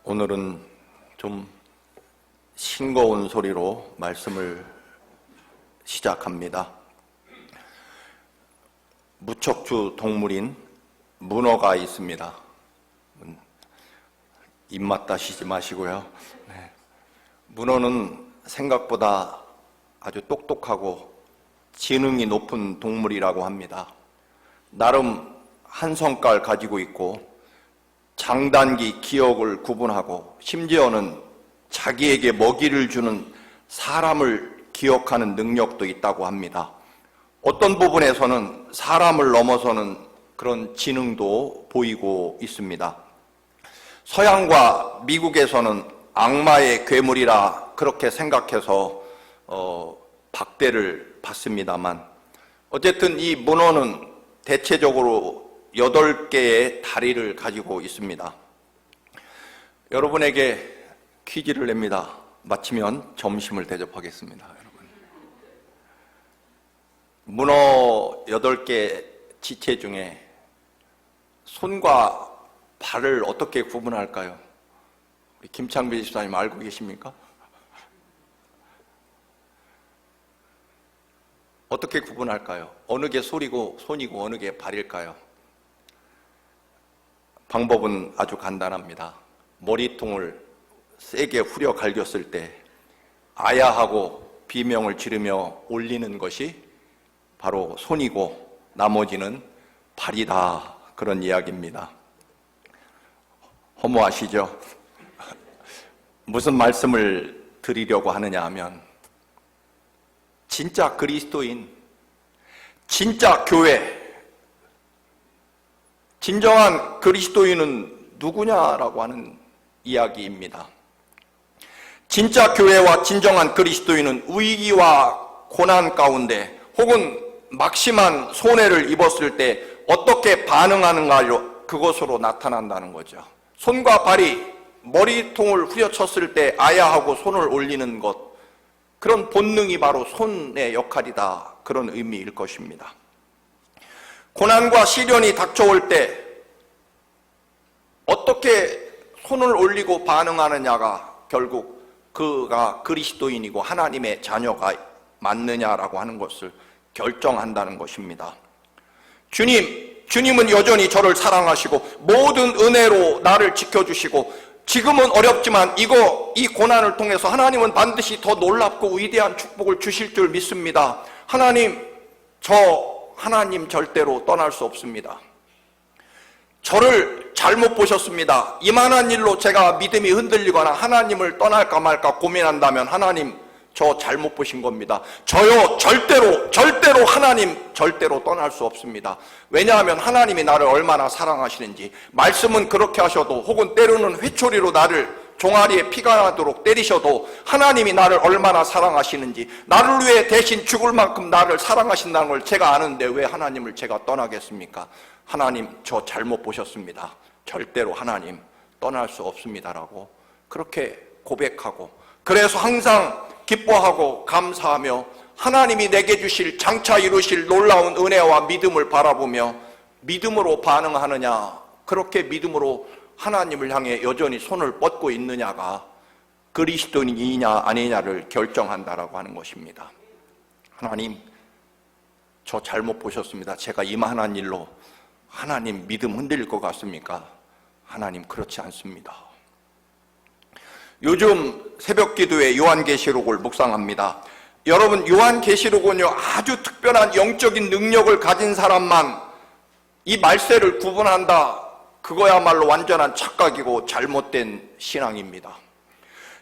오늘은 좀 싱거운 소리로 말씀을 시작합니다. 무척주 동물인 문어가 있습니다. 입맛 다시지 마시고요. 문어는 생각보다 아주 똑똑하고 지능이 높은 동물이라고 합니다. 나름 한 성깔 가지고 있고 장단기 기억을 구분하고 심지어는 자기에게 먹이를 주는 사람을 기억하는 능력도 있다고 합니다. 어떤 부분에서는 사람을 넘어서는 그런 지능도 보이고 있습니다. 서양과 미국에서는 악마의 괴물이라 그렇게 생각해서 박대를 받습니다만, 어쨌든 이 문어는 대체적으로 8개의 다리를 가지고 있습니다. 여러분에게 퀴즈를 냅니다. 마치면 점심을 대접하겠습니다. 여러분, 문어 8개 지체 중에 손과 발을 어떻게 구분할까요? 우리 김창빈 집사님 알고 계십니까? 어떻게 구분할까요? 어느 게 손이고 어느 게 발일까요? 방법은 아주 간단합니다. 머리통을 세게 후려 갈겼을 때 아야 하고 비명을 지르며 올리는 것이 바로 손이고 나머지는 발이다, 그런 이야기입니다. 허무하시죠? 무슨 말씀을 드리려고 하느냐 하면, 진짜 그리스도인, 진짜 교회, 진정한 그리스도인은 누구냐라고 하는 이야기입니다. 진짜 교회와 진정한 그리스도인은 위기와 고난 가운데 혹은 막심한 손해를 입었을 때 어떻게 반응하는가요? 그것으로 나타난다는 거죠. 손과 발이 머리통을 후려쳤을 때 아야하고 손을 올리는 것, 그런 본능이 바로 손의 역할이다, 그런 의미일 것입니다. 고난과 시련이 닥쳐올 때 어떻게 손을 올리고 반응하느냐가 결국 그가 그리스도인이고 하나님의 자녀가 맞느냐라고 하는 것을 결정한다는 것입니다. 주님은 여전히 저를 사랑하시고 모든 은혜로 나를 지켜주시고, 지금은 어렵지만 이 고난을 통해서 하나님은 반드시 더 놀랍고 위대한 축복을 주실 줄 믿습니다. 하나님 절대로 떠날 수 없습니다. 저를 잘못 보셨습니다. 이만한 일로 제가 믿음이 흔들리거나 하나님을 떠날까 말까 고민한다면 하나님, 저 잘못 보신 겁니다. 저요 절대로 하나님 절대로 떠날 수 없습니다. 왜냐하면 하나님이 나를 얼마나 사랑하시는지, 말씀은 그렇게 하셔도 혹은 때로는 회초리로 나를 종아리에 피가 나도록 때리셔도 하나님이 나를 얼마나 사랑하시는지, 나를 위해 대신 죽을 만큼 나를 사랑하신다는 걸 제가 아는데 왜 하나님을 제가 떠나겠습니까? 하나님, 저 잘못 보셨습니다. 절대로 하나님 떠날 수 없습니다라고 그렇게 고백하고, 그래서 항상 기뻐하고 감사하며 하나님이 내게 주실 장차 이루실 놀라운 은혜와 믿음을 바라보며 믿음으로 반응하느냐, 그렇게 믿음으로 하나님을 향해 여전히 손을 뻗고 있느냐가 그리스도인이냐 아니냐를 결정한다라고 하는 것입니다. 하나님, 저 잘못 보셨습니다. 제가 이만한 일로 하나님 믿음 흔들릴 것 같습니까? 하나님, 그렇지 않습니다. 요즘 새벽기도에 요한계시록을 묵상합니다. 여러분, 요한계시록은요, 아주 특별한 영적인 능력을 가진 사람만 이 말세를 구분한다, 그거야말로 완전한 착각이고 잘못된 신앙입니다.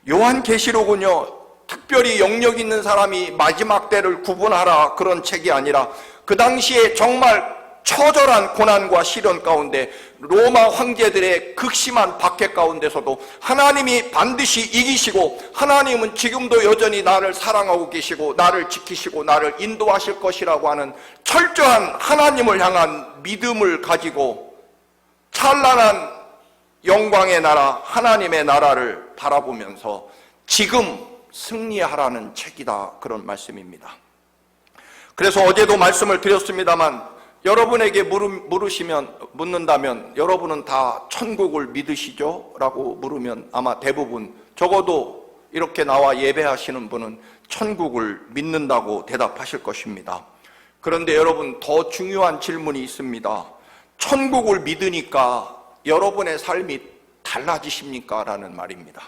요한계시록은요, 특별히 영역 있는 사람이 마지막 때를 구분하라, 그런 책이 아니라 그 당시에 정말 처절한 고난과 시련 가운데 로마 황제들의 극심한 박해 가운데서도 하나님이 반드시 이기시고, 하나님은 지금도 여전히 나를 사랑하고 계시고 나를 지키시고 나를 인도하실 것이라고 하는 철저한 하나님을 향한 믿음을 가지고 찬란한 영광의 나라, 하나님의 나라를 바라보면서 지금 승리하라는 책이다, 그런 말씀입니다. 그래서 어제도 말씀을 드렸습니다만, 여러분에게 묻는다면 여러분은 다 천국을 믿으시죠? 라고 물으면 아마 대부분, 적어도 이렇게 나와 예배하시는 분은 천국을 믿는다고 대답하실 것입니다. 그런데 여러분, 더 중요한 질문이 있습니다. 천국을 믿으니까 여러분의 삶이 달라지십니까? 라는 말입니다.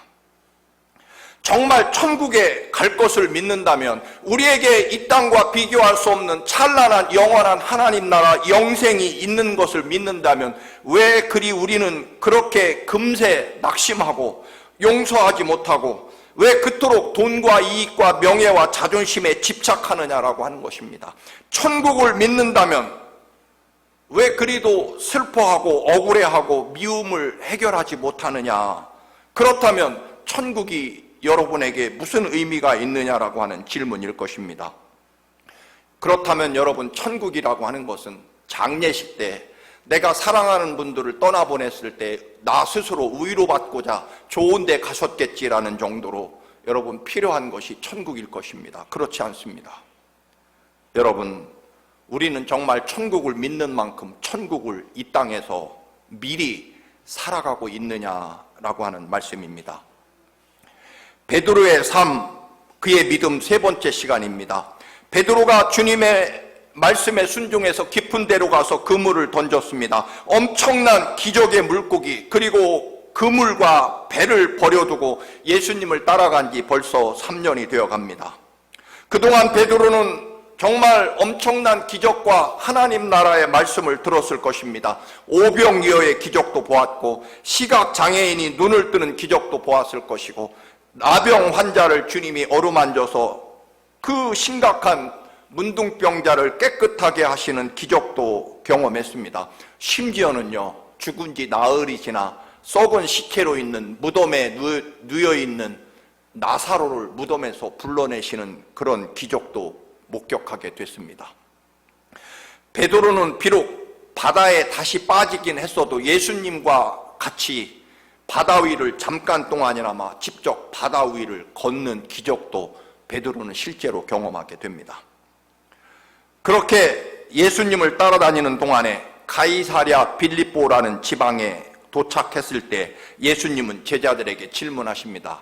정말 천국에 갈 것을 믿는다면 우리에게 이 땅과 비교할 수 없는 찬란한 영원한 하나님 나라 영생이 있는 것을 믿는다면 왜 그리 우리는 그렇게 금세 낙심하고 용서하지 못하고 왜 그토록 돈과 이익과 명예와 자존심에 집착하느냐라고 하는 것입니다. 천국을 믿는다면 왜 그리도 슬퍼하고 억울해하고 미움을 해결하지 못하느냐? 그렇다면 천국이 여러분에게 무슨 의미가 있느냐라고 하는 질문일 것입니다. 그렇다면 여러분, 천국이라고 하는 것은 장례식 때 내가 사랑하는 분들을 떠나보냈을 때 나 스스로 위로받고자 좋은 데 가셨겠지라는 정도로 여러분 필요한 것이 천국일 것입니다. 그렇지 않습니다. 여러분, 우리는 정말 천국을 믿는 만큼 천국을 이 땅에서 미리 살아가고 있느냐라고 하는 말씀입니다. 베드로의 삶, 그의 믿음 세 번째 시간입니다. 베드로가 주님의 말씀에 순종해서 깊은 데로 가서 그물을 던졌습니다. 엄청난 기적의 물고기, 그리고 그물과 배를 버려두고 예수님을 따라간 지 벌써 3년이 되어 갑니다. 그동안 베드로는 정말 엄청난 기적과 하나님 나라의 말씀을 들었을 것입니다. 오병이어의 기적도 보았고 시각장애인이 눈을 뜨는 기적도 보았을 것이고 나병 환자를 주님이 어루만져서 그 심각한 문둥병자를 깨끗하게 하시는 기적도 경험했습니다. 심지어는요, 죽은 지 나흘이 지나 썩은 시체로 있는 무덤에 누여있는 나사로를 무덤에서 불러내시는 그런 기적도 목격하게 됐습니다. 베드로는 비록 바다에 다시 빠지긴 했어도 예수님과 같이 바다 위를 잠깐 동안이나마 직접 바다 위를 걷는 기적도 베드로는 실제로 경험하게 됩니다. 그렇게 예수님을 따라다니는 동안에 가이사랴 빌립보라는 지방에 도착했을 때 예수님은 제자들에게 질문하십니다.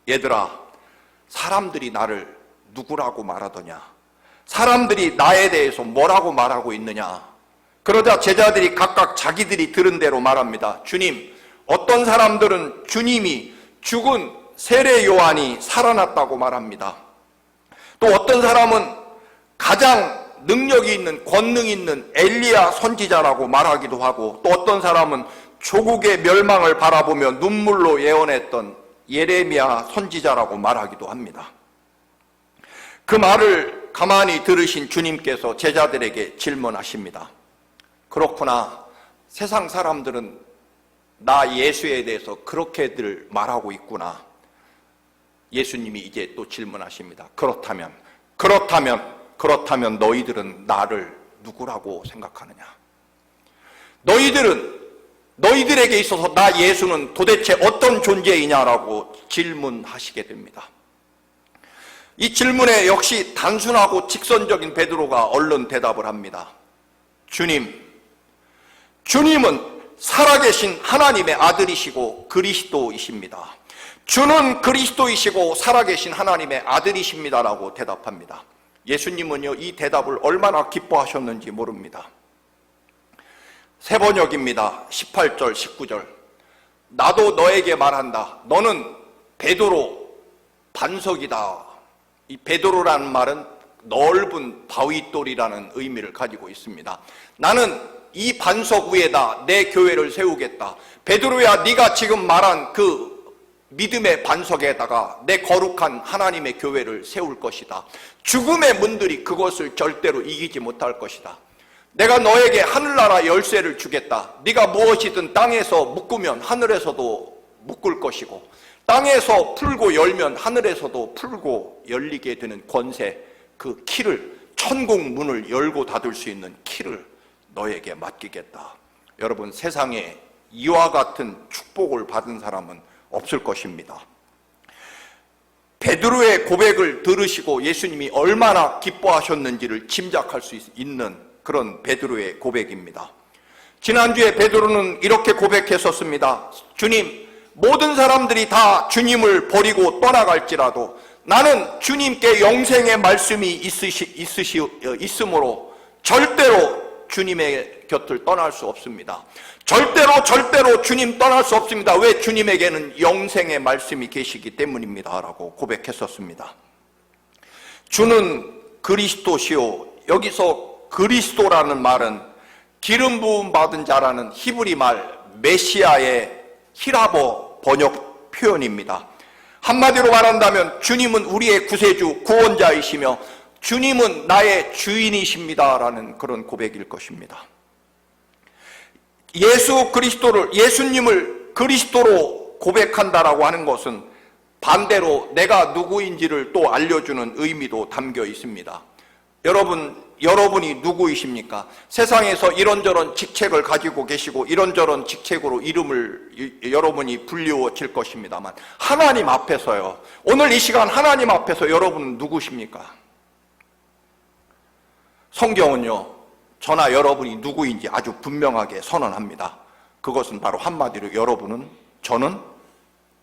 얘들아, 사람들이 나를 누구라고 말하더냐? 사람들이 나에 대해서 뭐라고 말하고 있느냐? 그러자 제자들이 각각 자기들이 들은 대로 말합니다. 주님, 어떤 사람들은 주님이 죽은 세례 요한이 살아났다고 말합니다. 또 어떤 사람은 가장 능력이 있는, 권능이 있는 엘리야 선지자라고 말하기도 하고, 또 어떤 사람은 조국의 멸망을 바라보며 눈물로 예언했던 예레미야 선지자라고 말하기도 합니다. 그 말을 가만히 들으신 주님께서 제자들에게 질문하십니다. 그렇구나, 세상 사람들은 나 예수에 대해서 그렇게들 말하고 있구나. 예수님이 이제 또 질문하십니다. 그렇다면 너희들은 나를 누구라고 생각하느냐? 너희들에게 있어서 나 예수는 도대체 어떤 존재이냐라고 질문하시게 됩니다. 이 질문에 역시 단순하고 직선적인 베드로가 얼른 대답을 합니다. 주님은 살아계신 하나님의 아들이시고 그리스도이십니다. 주는 그리스도이시고 살아계신 하나님의 아들이십니다라고 대답합니다. 예수님은요, 이 대답을 얼마나 기뻐하셨는지 모릅니다. 세 번역입니다. 18절, 19절. 나도 너에게 말한다. 너는 베드로 반석이다. 이 베드로라는 말은 넓은 바위돌이라는 의미를 가지고 있습니다. 나는 이 반석 위에다 내 교회를 세우겠다. 베드로야, 네가 지금 말한 그 믿음의 반석에다가 내 거룩한 하나님의 교회를 세울 것이다. 죽음의 문들이 그것을 절대로 이기지 못할 것이다. 내가 너에게 하늘나라 열쇠를 주겠다. 네가 무엇이든 땅에서 묶으면 하늘에서도 묶을 것이고, 땅에서 풀고 열면 하늘에서도 풀고 열리게 되는 권세, 그 키를, 천국 문을 열고 닫을 수 있는 키를 너에게 맡기겠다. 여러분, 세상에 이와 같은 축복을 받은 사람은 없을 것입니다. 베드로의 고백을 들으시고 예수님이 얼마나 기뻐하셨는지를 짐작할 수 있는 그런 베드로의 고백입니다. 지난주에 베드로는 이렇게 고백했었습니다. 주님, 모든 사람들이 다 주님을 버리고 떠나갈지라도 나는 주님께 영생의 말씀이 있으므로 절대로 주님의 곁을 떠날 수 없습니다. 절대로 주님 떠날 수 없습니다. 왜? 주님에게는 영생의 말씀이 계시기 때문입니다 라고 고백했었습니다. 주는 그리스도시요. 여기서 그리스도라는 말은 기름 부음 받은 자라는 히브리 말 메시아의 히라보 번역 표현입니다. 한마디로 말한다면 주님은 우리의 구세주, 구원자이시며 주님은 나의 주인이십니다 라는 그런 고백일 것입니다. 예수님을 그리스도로 고백한다라고 하는 것은 반대로 내가 누구인지를 또 알려주는 의미도 담겨 있습니다. 여러분이 누구이십니까? 세상에서 이런저런 직책을 가지고 계시고 이런저런 직책으로 이름을 여러분이 불리워질 것입니다만 하나님 앞에서요, 오늘 이 시간 하나님 앞에서 여러분은 누구십니까? 성경은요, 저나 여러분이 누구인지 아주 분명하게 선언합니다. 그것은 바로 한마디로 저는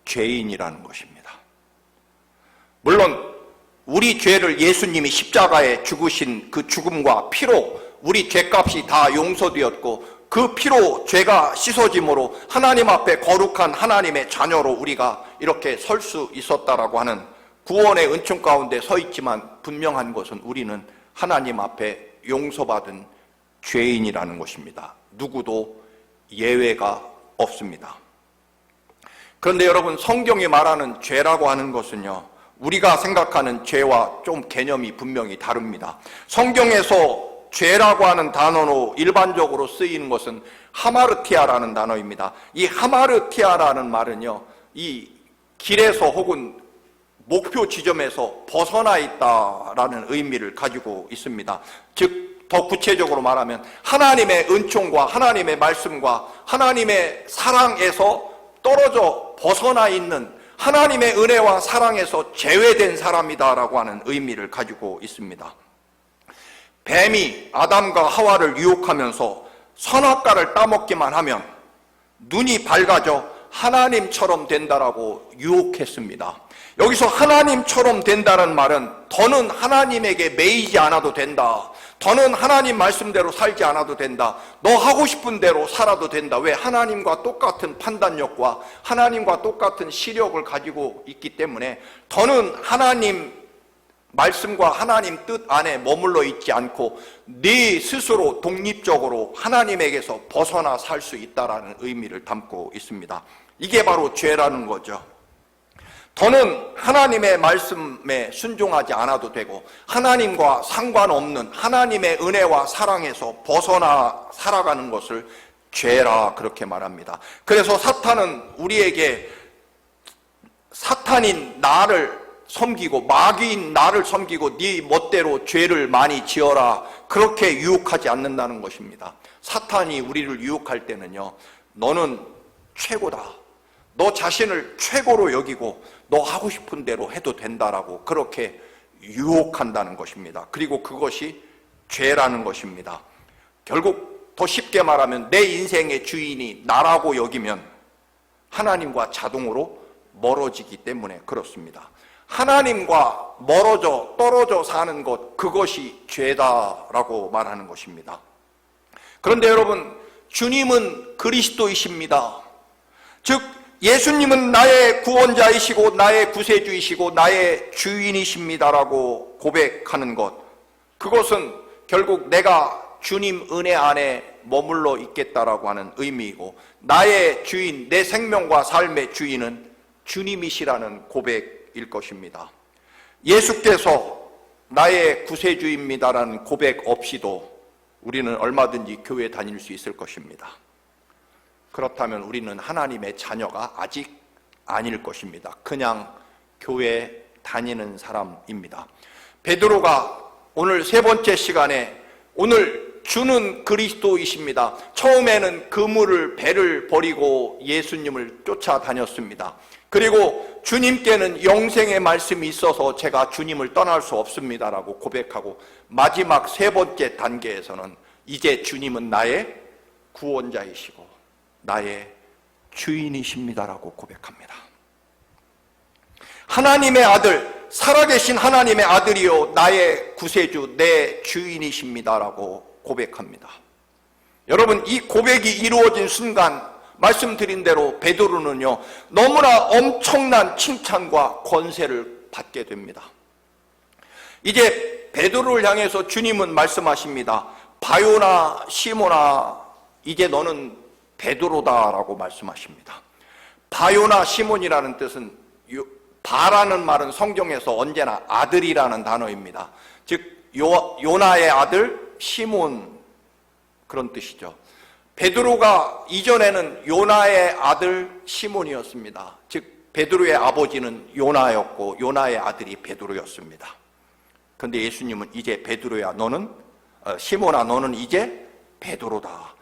죄인이라는 것입니다. 물론 우리 죄를 예수님이 십자가에 죽으신 그 죽음과 피로 우리 죄값이 다 용서되었고 그 피로 죄가 씻어짐으로 하나님 앞에 거룩한 하나님의 자녀로 우리가 이렇게 설 수 있었다라고 하는 구원의 은총 가운데 서 있지만 분명한 것은 우리는 하나님 앞에 용서받은 죄인이라는 것입니다. 누구도 예외가 없습니다. 그런데 여러분, 성경이 말하는 죄라고 하는 것은요, 우리가 생각하는 죄와 좀 개념이 분명히 다릅니다. 성경에서 죄라고 하는 단어로 일반적으로 쓰이는 것은 하마르티아라는 단어입니다. 이 하마르티아라는 말은요, 이 길에서 혹은 목표 지점에서 벗어나 있다라는 의미를 가지고 있습니다. 즉 더 구체적으로 말하면 하나님의 은총과 하나님의 말씀과 하나님의 사랑에서 떨어져 벗어나 있는, 하나님의 은혜와 사랑에서 제외된 사람이다라고 하는 의미를 가지고 있습니다. 뱀이 아담과 하와를 유혹하면서 선악과를 따먹기만 하면 눈이 밝아져 하나님처럼 된다라고 유혹했습니다. 여기서 하나님처럼 된다는 말은 더는 하나님에게 매이지 않아도 된다. 더는 하나님 말씀대로 살지 않아도 된다. 너 하고 싶은 대로 살아도 된다. 왜? 하나님과 똑같은 판단력과 하나님과 똑같은 시력을 가지고 있기 때문에 더는 하나님 말씀과 하나님 뜻 안에 머물러 있지 않고 네 스스로 독립적으로 하나님에게서 벗어나 살 수 있다라는 의미를 담고 있습니다. 이게 바로 죄라는 거죠. 더는 하나님의 말씀에 순종하지 않아도 되고 하나님과 상관없는 하나님의 은혜와 사랑에서 벗어나 살아가는 것을 죄라 그렇게 말합니다. 그래서 사탄은 우리에게 사탄인 나를 섬기고 마귀인 나를 섬기고 네 멋대로 죄를 많이 지어라 그렇게 유혹하지 않는다는 것입니다. 사탄이 우리를 유혹할 때는요, 너는 최고다, 너 자신을 최고로 여기고 너 하고 싶은 대로 해도 된다라고 그렇게 유혹한다는 것입니다. 그리고 그것이 죄라는 것입니다. 결국 더 쉽게 말하면 내 인생의 주인이 나라고 여기면 하나님과 자동으로 멀어지기 때문에 그렇습니다. 하나님과 떨어져 사는 것, 그것이 죄다라고 말하는 것입니다. 그런데 여러분, 주님은 그리스도이십니다. 즉 예수님은 나의 구원자이시고 나의 구세주이시고 나의 주인이십니다라고 고백하는 것, 그것은 결국 내가 주님 은혜 안에 머물러 있겠다라고 하는 의미이고 나의 주인, 내 생명과 삶의 주인은 주님이시라는 고백일 것입니다. 예수께서 나의 구세주입니다라는 고백 없이도 우리는 얼마든지 교회 다닐 수 있을 것입니다. 그렇다면 우리는 하나님의 자녀가 아직 아닐 것입니다. 그냥 교회 다니는 사람입니다. 베드로가 오늘 세 번째 시간에 오늘 주는 그리스도이십니다. 처음에는 그물을 배를 버리고 예수님을 쫓아다녔습니다. 그리고 주님께는 영생의 말씀이 있어서 제가 주님을 떠날 수 없습니다라고 고백하고 마지막 세 번째 단계에서는 이제 주님은 나의 구원자이시고 나의 주인이십니다라고 고백합니다. 하나님의 아들, 살아계신 하나님의 아들이요 나의 구세주, 내 주인이십니다라고 고백합니다. 여러분, 이 고백이 이루어진 순간 말씀드린 대로 베드로는요 너무나 엄청난 칭찬과 권세를 받게 됩니다. 이제 베드로를 향해서 주님은 말씀하십니다. 바요나 시몬아, 이제 너는 베드로다라고 말씀하십니다. 바요나 시몬이라는 뜻은, 바라는 말은 성경에서 언제나 아들이라는 단어입니다. 즉 요나의 아들 시몬, 그런 뜻이죠. 베드로가 이전에는 요나의 아들 시몬이었습니다. 즉 베드로의 아버지는 요나였고 요나의 아들이 베드로였습니다. 그런데 예수님은 이제 베드로야, 너는 시몬아, 너는 이제 베드로다.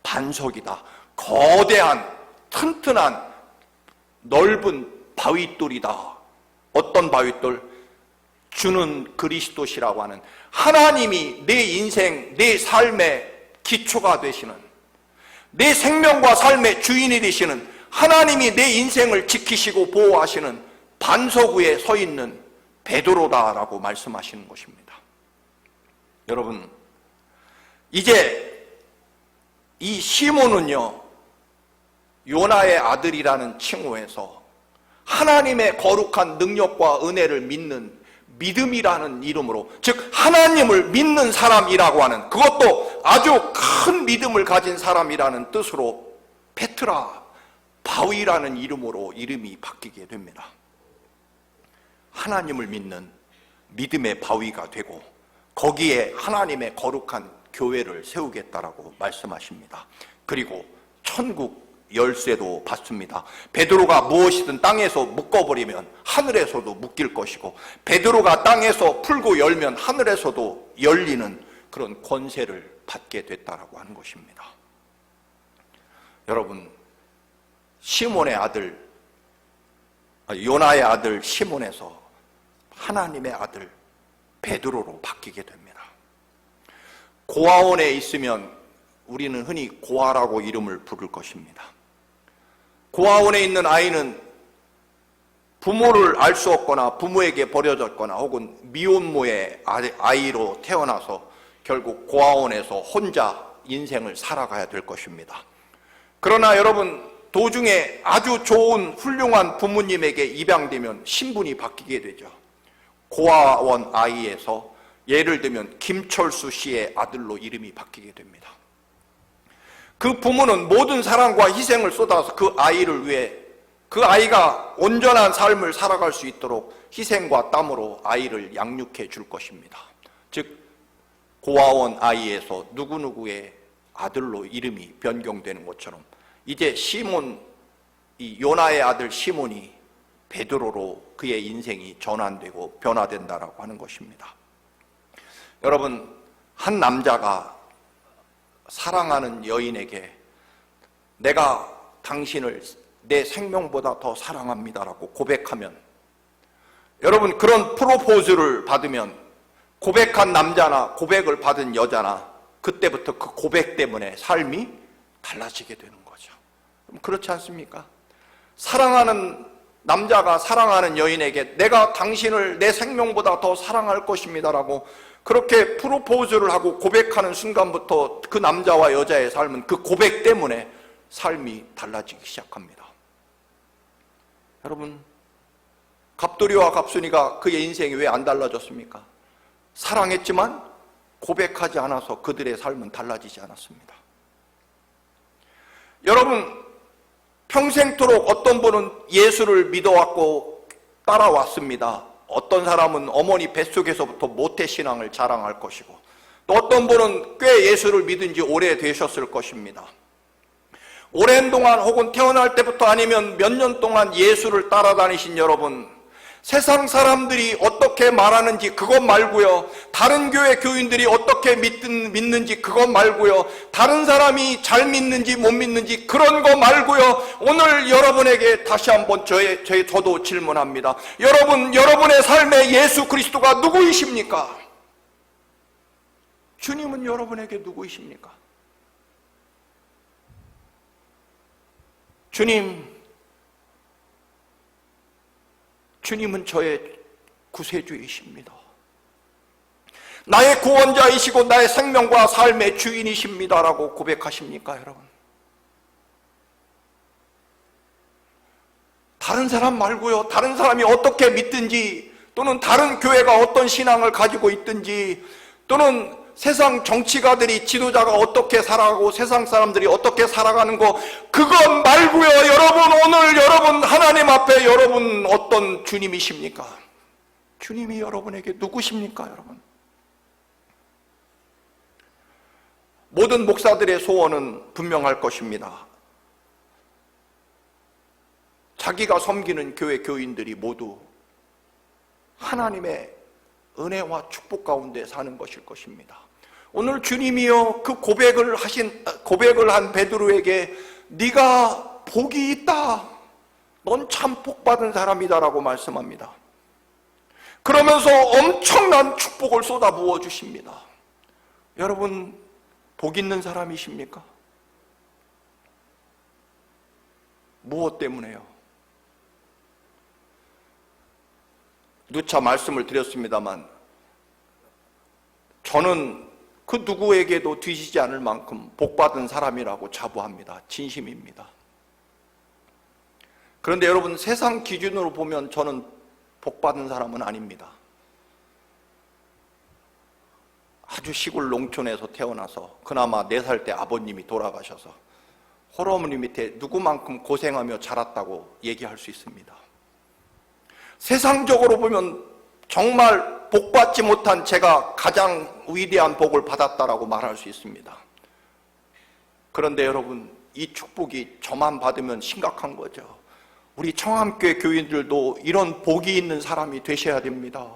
반석이다. 거대한 튼튼한 넓은 바위돌이다. 어떤 바위돌? 주는 그리스도시라고 하는, 하나님이 내 인생, 내 삶의 기초가 되시는, 내 생명과 삶의 주인이 되시는, 하나님이 내 인생을 지키시고 보호하시는 반석 위에 서 있는 베드로다라고 말씀하시는 것입니다. 여러분, 이제 이 시몬은요 요나의 아들이라는 칭호에서 하나님의 거룩한 능력과 은혜를 믿는 믿음이라는 이름으로, 즉 하나님을 믿는 사람이라고 하는, 그것도 아주 큰 믿음을 가진 사람이라는 뜻으로 페트라, 바위라는 이름으로 이름이 바뀌게 됩니다. 하나님을 믿는 믿음의 바위가 되고 거기에 하나님의 거룩한 교회를 세우겠다라고 말씀하십니다. 그리고 천국 열쇠도 받습니다. 베드로가 무엇이든 땅에서 묶어버리면 하늘에서도 묶일 것이고, 베드로가 땅에서 풀고 열면 하늘에서도 열리는 그런 권세를 받게 됐다라고 하는 것입니다. 여러분, 시몬의 아들, 요나의 아들 시몬에서 하나님의 아들 베드로로 바뀌게 됩니다. 고아원에 있으면 우리는 흔히 고아라고 이름을 부를 것입니다. 고아원에 있는 아이는 부모를 알 수 없거나 부모에게 버려졌거나 혹은 미혼모의 아이로 태어나서 결국 고아원에서 혼자 인생을 살아가야 될 것입니다. 그러나 여러분, 도중에 아주 좋은 훌륭한 부모님에게 입양되면 신분이 바뀌게 되죠. 고아원 아이에서 예를 들면 김철수 씨의 아들로 이름이 바뀌게 됩니다. 그 부모는 모든 사랑과 희생을 쏟아서 그 아이를 위해, 그 아이가 온전한 삶을 살아갈 수 있도록 희생과 땀으로 아이를 양육해 줄 것입니다. 즉 고아원 아이에서 누구누구의 아들로 이름이 변경되는 것처럼 이제 시몬, 이 요나의 아들 시몬이 베드로로 그의 인생이 전환되고 변화된다라고 하는 것입니다. 여러분, 한 남자가 사랑하는 여인에게 내가 당신을 내 생명보다 더 사랑합니다라고 고백하면, 여러분, 그런 프로포즈를 받으면 고백한 남자나 고백을 받은 여자나 그때부터 그 고백 때문에 삶이 달라지게 되는 거죠. 그렇지 않습니까? 사랑하는 남자가 사랑하는 여인에게 내가 당신을 내 생명보다 더 사랑할 것입니다라고 그렇게 프로포즈를 하고 고백하는 순간부터 그 남자와 여자의 삶은 그 고백 때문에 삶이 달라지기 시작합니다. 여러분, 갑돌이와 갑순이가 그의 인생이 왜 안 달라졌습니까? 사랑했지만 고백하지 않아서 그들의 삶은 달라지지 않았습니다. 여러분, 평생토록 어떤 분은 예수를 믿어왔고 따라왔습니다. 어떤 사람은 어머니 뱃속에서부터 모태신앙을 자랑할 것이고, 또 어떤 분은 꽤 예수를 믿은 지 오래되셨을 것입니다. 오랜 동안 혹은 태어날 때부터 아니면 몇 년 동안 예수를 따라다니신 여러분, 세상 사람들이 어떻게 말하는지 그것 말고요, 다른 교회 교인들이 어떻게 믿는지 그것 말고요, 다른 사람이 잘 믿는지 못 믿는지 그런 거 말고요, 오늘 여러분에게 다시 한번 저도 질문합니다. 여러분, 여러분의 삶에 예수 그리스도가 누구이십니까? 주님은 여러분에게 누구이십니까? 주님은 저의 구세주이십니다. 나의 구원자이시고 나의 생명과 삶의 주인이십니다라고 고백하십니까, 여러분? 다른 사람 말고요, 다른 사람이 어떻게 믿든지, 또는 다른 교회가 어떤 신앙을 가지고 있든지, 또는 세상 정치가들이, 지도자가 어떻게 살아가고 세상 사람들이 어떻게 살아가는 거, 그것 말고요, 여러분, 오늘 여러분 하나님 앞에 여러분 어떤 주님이십니까? 주님이 여러분에게 누구십니까, 여러분? 모든 목사들의 소원은 분명할 것입니다. 자기가 섬기는 교회 교인들이 모두 하나님의 은혜와 축복 가운데 사는 것일 것입니다. 오늘 주님이요, 그 고백을 한 베드로에게 네가 복이 있다, 넌 참 복받은 사람이다라고 말씀합니다. 그러면서 엄청난 축복을 쏟아부어 주십니다. 여러분, 복 있는 사람이십니까? 무엇 때문에요? 누차 말씀을 드렸습니다만, 저는 그 누구에게도 뒤지지 않을 만큼 복받은 사람이라고 자부합니다. 진심입니다. 그런데 여러분, 세상 기준으로 보면 저는 복받은 사람은 아닙니다. 아주 시골 농촌에서 태어나서 그나마 4살 때 아버님이 돌아가셔서 홀어머니 밑에 누구만큼 고생하며 자랐다고 얘기할 수 있습니다. 세상적으로 보면 정말 복받지 못한 제가 가장 위대한 복을 받았다라고 말할 수 있습니다. 그런데 여러분, 이 축복이 저만 받으면 심각한 거죠. 우리 청암교회 교인들도 이런 복이 있는 사람이 되셔야 됩니다.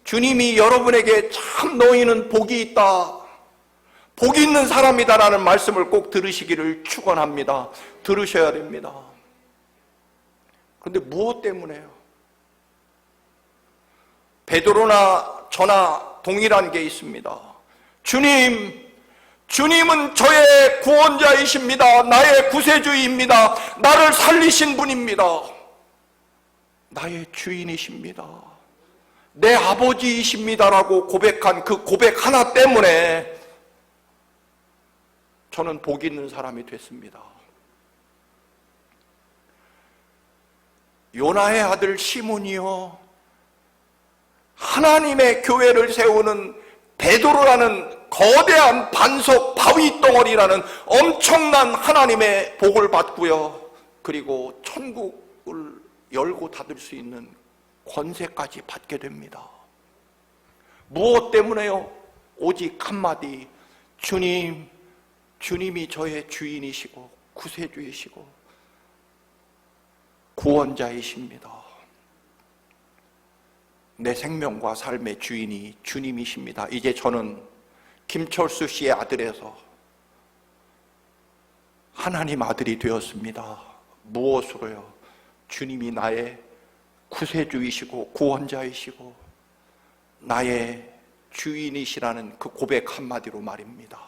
주님이 여러분에게 참 너희는 복이 있다, 복이 있는 사람이다라는 말씀을 꼭 들으시기를 축원합니다. 들으셔야 됩니다. 그런데 무엇 때문에요? 베드로나 저나 동일한 게 있습니다. 주님은 저의 구원자이십니다. 나의 구세주입니다. 나를 살리신 분입니다. 나의 주인이십니다. 내 아버지이십니다라고 고백한 그 고백 하나 때문에 저는 복 있는 사람이 됐습니다. 요나의 아들 시몬이요, 하나님의 교회를 세우는 베드로라는 거대한 반석 바위 덩어리라는 엄청난 하나님의 복을 받고요, 그리고 천국을 열고 닫을 수 있는 권세까지 받게 됩니다. 무엇 때문에요? 오직 한마디, 주님이 저의 주인이시고 구세주이시고 구원자이십니다. 내 생명과 삶의 주인이 주님이십니다. 이제 저는 김철수 씨의 아들에서 하나님 아들이 되었습니다. 무엇으로요? 주님이 나의 구세주이시고 구원자이시고 나의 주인이시라는 그 고백 한마디로 말입니다.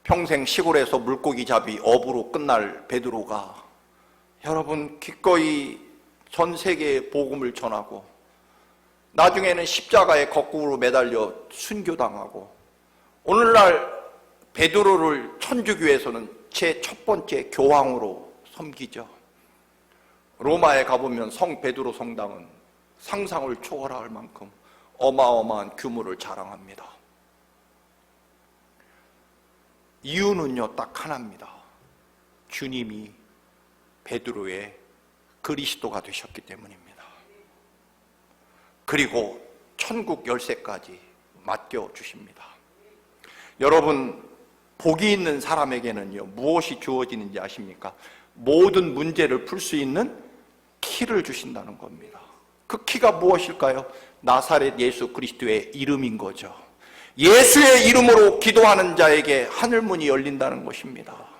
평생 시골에서 물고기 잡이 업으로 끝날 베드로가 여러분 기꺼이 전 세계에 복음을 전하고 나중에는 십자가에 거꾸로 매달려 순교당하고, 오늘날 베드로를 천주교에서는 제 첫 번째 교황으로 섬기죠. 로마에 가보면 성 베드로 성당은 상상을 초월할 만큼 어마어마한 규모를 자랑합니다. 이유는요, 딱 하나입니다. 주님이 베드로의 그리스도가 되셨기 때문입니다. 그리고 천국 열쇠까지 맡겨주십니다. 여러분, 복이 있는 사람에게는요, 무엇이 주어지는지 아십니까? 모든 문제를 풀 수 있는 키를 주신다는 겁니다. 그 키가 무엇일까요? 나사렛 예수 그리스도의 이름인 거죠. 예수의 이름으로 기도하는 자에게 하늘문이 열린다는 것입니다.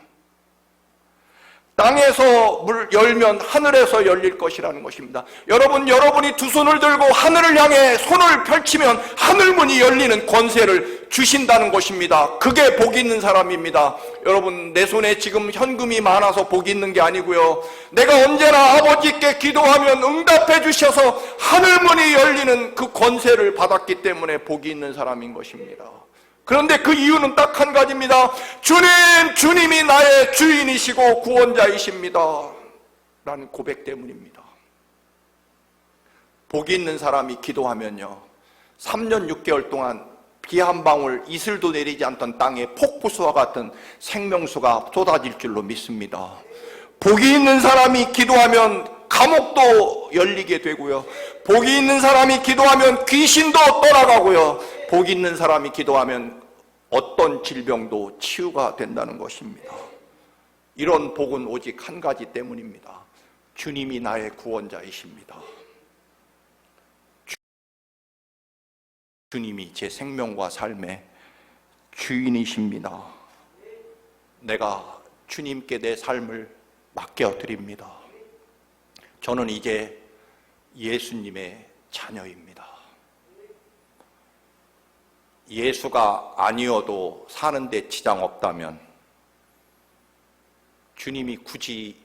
땅에서 물 열면 하늘에서 열릴 것이라는 것입니다. 여러분이 두 손을 들고 하늘을 향해 손을 펼치면 하늘문이 열리는 권세를 주신다는 것입니다. 그게 복 있는 사람입니다. 여러분, 내 손에 지금 현금이 많아서 복 있는 게 아니고요, 내가 언제나 아버지께 기도하면 응답해 주셔서 하늘문이 열리는 그 권세를 받았기 때문에 복이 있는 사람인 것입니다. 그런데 그 이유는 딱 한 가지입니다. 주님이 나의 주인이시고 구원자이십니다 라는 고백 때문입니다. 복이 있는 사람이 기도하면요, 3년 6개월 동안 비 한 방울 이슬도 내리지 않던 땅에 폭포수와 같은 생명수가 쏟아질 줄로 믿습니다. 복이 있는 사람이 기도하면 감옥도 열리게 되고요, 복이 있는 사람이 기도하면 귀신도 떠나가고요, 복이 있는 사람이 기도하면 어떤 질병도 치유가 된다는 것입니다. 이런 복은 오직 한 가지 때문입니다. 주님이 나의 구원자이십니다. 주님이 제 생명과 삶의 주인이십니다. 내가 주님께 내 삶을 맡겨드립니다. 저는 이제 예수님의 자녀입니다. 예수가 아니어도 사는데 지장 없다면 주님이 굳이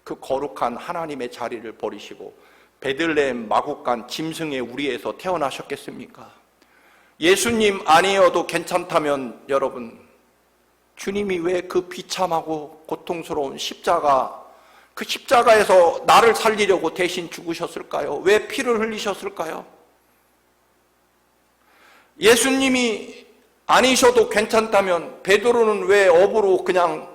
그 거룩한 하나님의 자리를 버리시고 베들레헴 마구간 짐승의 우리에서 태어나셨겠습니까? 예수님 아니어도 괜찮다면 여러분, 주님이 왜 그 비참하고 고통스러운 그 십자가에서 나를 살리려고 대신 죽으셨을까요? 왜 피를 흘리셨을까요? 예수님이 아니셔도 괜찮다면 베드로는 왜 업으로 그냥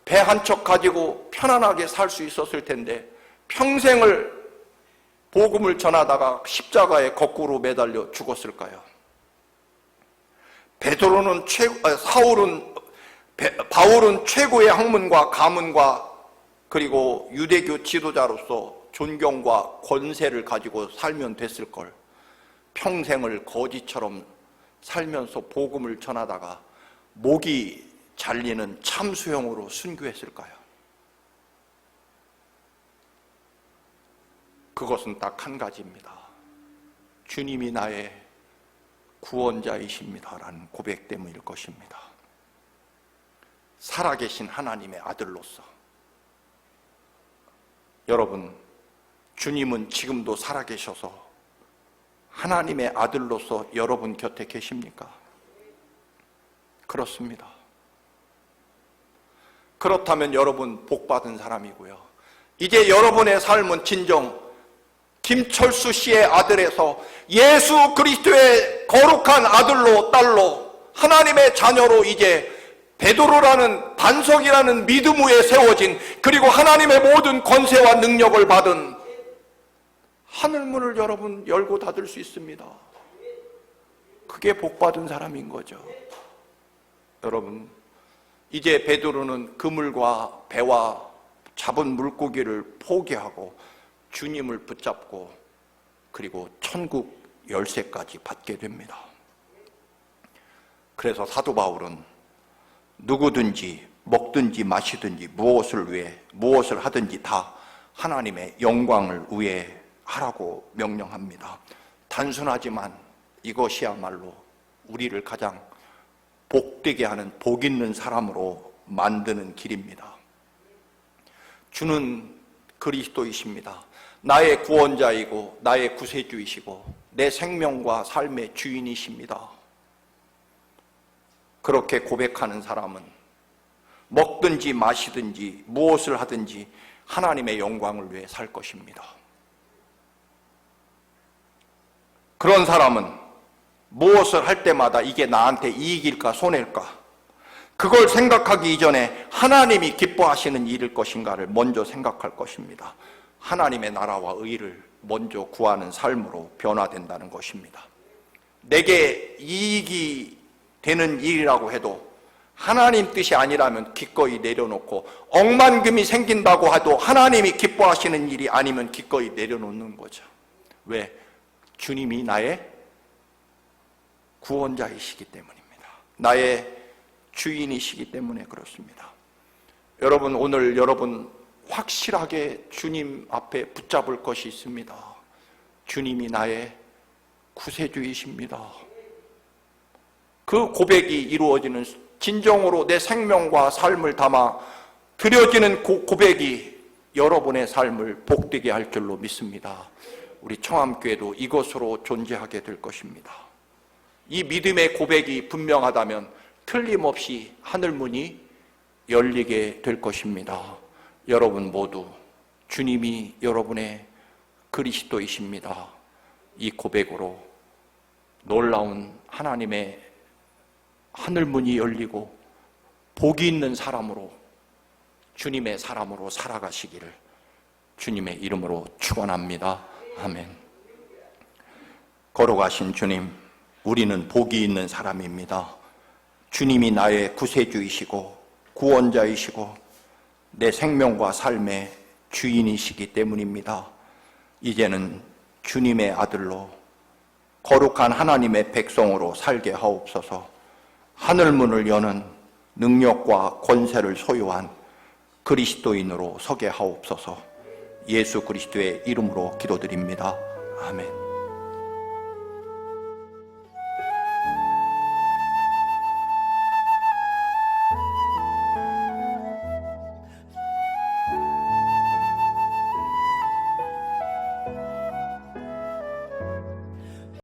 배 한 척 가지고 편안하게 살 수 있었을 텐데 평생을 복음을 전하다가 십자가에 거꾸로 매달려 죽었을까요? 바울은 최고의 학문과 가문과 그리고 유대교 지도자로서 존경과 권세를 가지고 살면 됐을 걸, 평생을 거지처럼 살면서 복음을 전하다가 목이 잘리는 참수형으로 순교했을까요? 그것은 딱 한 가지입니다. 주님이 나의 구원자이십니다라는 고백 때문일 것입니다. 살아계신 하나님의 아들로서 여러분, 주님은 지금도 살아계셔서 하나님의 아들로서 여러분 곁에 계십니까? 그렇습니다. 그렇다면 여러분 복받은 사람이고요, 이제 여러분의 삶은 진정 김철수 씨의 아들에서 예수 그리스도의 거룩한 아들로, 딸로, 하나님의 자녀로 이제 베드로라는 반석이라는 믿음 위에 세워진, 그리고 하나님의 모든 권세와 능력을 받은 하늘문을 여러분 열고 닫을 수 있습니다. 그게 복받은 사람인 거죠. 여러분, 이제 베드로는 그물과 배와 잡은 물고기를 포기하고 주님을 붙잡고 그리고 천국 열쇠까지 받게 됩니다. 그래서 사도 바울은 누구든지 먹든지 마시든지 무엇을 위해 무엇을 하든지 다 하나님의 영광을 위해 하라고 명령합니다. 단순하지만 이것이야말로 우리를 가장 복되게 하는 복 있는 사람으로 만드는 길입니다. 주는 그리스도이십니다. 나의 구원자이고 나의 구세주이시고 내 생명과 삶의 주인이십니다. 그렇게 고백하는 사람은 먹든지 마시든지 무엇을 하든지 하나님의 영광을 위해 살 것입니다. 그런 사람은 무엇을 할 때마다 이게 나한테 이익일까 손해일까, 그걸 생각하기 이전에 하나님이 기뻐하시는 일일 것인가를 먼저 생각할 것입니다. 하나님의 나라와 의를 먼저 구하는 삶으로 변화된다는 것입니다. 내게 이익이 되는 일이라고 해도 하나님 뜻이 아니라면 기꺼이 내려놓고, 억만금이 생긴다고 해도 하나님이 기뻐하시는 일이 아니면 기꺼이 내려놓는 거죠. 왜? 주님이 나의 구원자이시기 때문입니다. 나의 주인이시기 때문에 그렇습니다. 여러분, 오늘 여러분 확실하게 주님 앞에 붙잡을 것이 있습니다. 주님이 나의 구세주이십니다. 그 고백이 이루어지는, 진정으로 내 생명과 삶을 담아 드려지는 그 고백이 여러분의 삶을 복되게 할 줄로 믿습니다. 우리 청암교회도 이것으로 존재하게 될 것입니다. 이 믿음의 고백이 분명하다면 틀림없이 하늘문이 열리게 될 것입니다. 여러분 모두 주님이 여러분의 그리스도이십니다. 이 고백으로 놀라운 하나님의 하늘문이 열리고 복이 있는 사람으로, 주님의 사람으로 살아가시기를 주님의 이름으로 축원합니다. 아멘. 걸어가신 주님, 우리는 복이 있는 사람입니다. 주님이 나의 구세주이시고 구원자이시고 내 생명과 삶의 주인이시기 때문입니다. 이제는 주님의 아들로 거룩한 하나님의 백성으로 살게 하옵소서. 하늘문을 여는 능력과 권세를 소유한 그리스도인으로 서게 하옵소서. 예수 그리스도의 이름으로 기도드립니다. 아멘.